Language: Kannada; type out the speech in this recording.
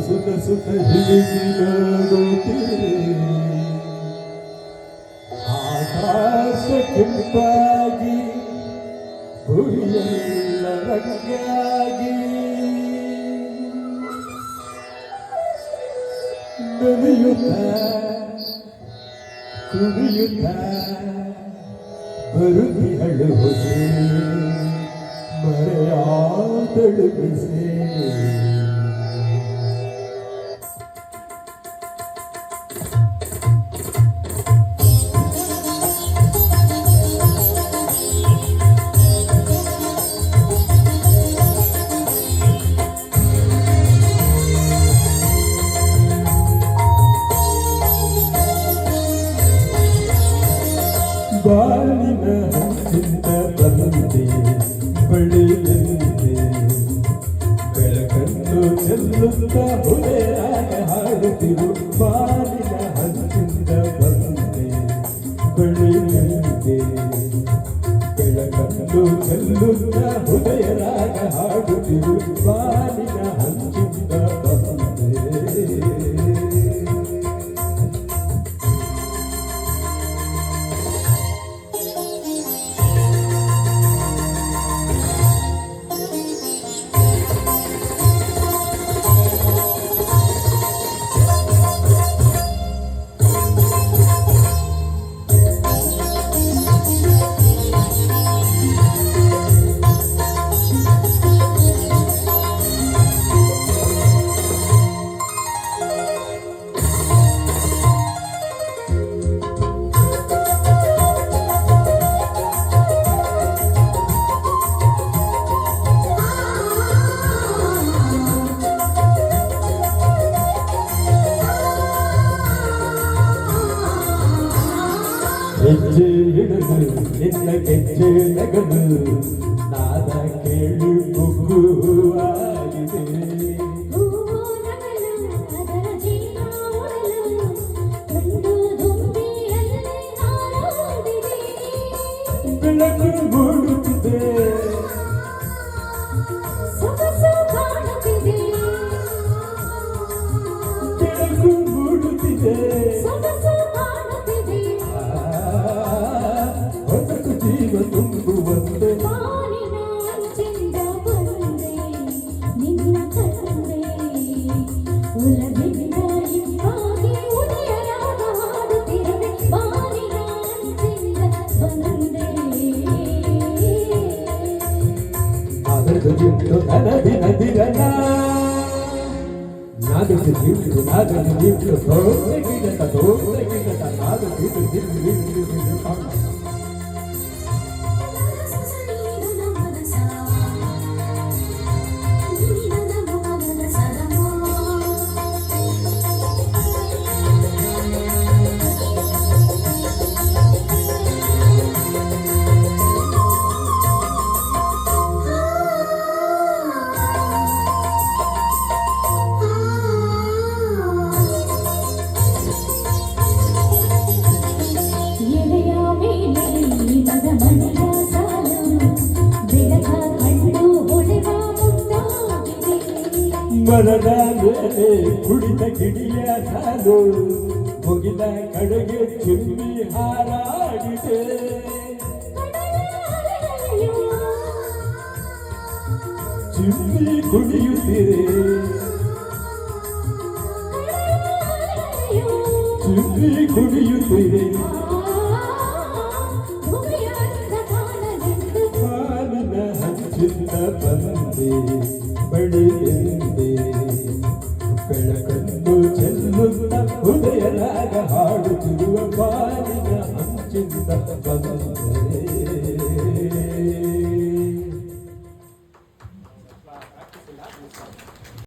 ಸುತ ಸುತ ಹಿಡಿದು ನೋಡುತ್ತೀರಿ ಆಕಾಶ ಕೆಂಪಾಗಿ ಭೂಮಿಯೆಲ್ಲ ರಂಗಾಗಿ ನಲಿಯುತ್ತ ಕುಣಿಯುತ್ತ ಬರುತ್ತಿಹಳು ಹೊಸೆ ಮರೆಯಾದಳು ಬಿಸೆ ಬಾಳಿನ ಹಂಚಿಂದ ಬಂದೆ ಬಳಿಯಂತೆ ಬೆಳಕನ್ನು ಚೆಲ್ಲುತ್ತ ಹೊಳೆಯಾಗ ಹಾಡುತ್ತಿರು ಬಾಳಿನ ಹಂಚಿಂದ ಬಂದೆ ಬಳಿಯಂತೆ ಬೆಳಕನ್ನು ಚೆಲ್ಲುತ್ತ ಹೊಳೆಯರಾಗ ಹಾಡುತ್ತಿರು ಬಾಳಿನ ಹಂಚಿಂದ ಬಂದೆ ಹೆಜ್ಜೆ ಹಿಡಿದು ನಿನ್ನ ಗೆಜ್ಜೆ ನಗದು ನಾದ ಕೇಳಿ ಬುಗ್ಗು ಆಗಿದೆ ಬೆಳಕು ಮೂಡುತ್ತಿದೆ ಬೆಳಕು ಮೂಡುತ್ತಿದೆ ಜೀವ ತುಂಬುವಂತೆ ಚಿಂದ ಬಂದೆ ನಿನ್ನ ಕಂಡೆ ಉಲಬಿಂದ ಹಿಂಗಾಗಿ ಉದಯರಾಗ ಹಾಡುತ್ತಿರದೆ ಬಾರಿನ ಚಿಂದ ಬಂದೆ ನಾದದು ನಿಂತು ನದಿನ ದಿರನ ನಾದದು ನಿಂತು ತೋಟ ಗಿಡತ ನಾದು ಮರದ ಮೇಲೆ ಕುಡಿದ ಗಿಡಿಯ ಸಾಲು ಮುಗಿದ ಕಡೆಗೆ ಚಿಮ್ಮಿ ಹಾರಾಡಿದೆ ಚಿಮ್ಮಿ ಕುಡಿಯುತ್ತಿರೆ ಚಿಮ್ಮಿ ಕುಡಿಯುತ್ತಿರೆ ಬಾಲಿನ ಹಂಚಿಂದ ಬಂದೆ ಬಳಿಯಂದೆ ಬೆಳಕನ್ನು ಚೆಲ್ಲುತ್ತ ಹೃದಯರಾಗ ಹಾಡುತ್ತಿರುವ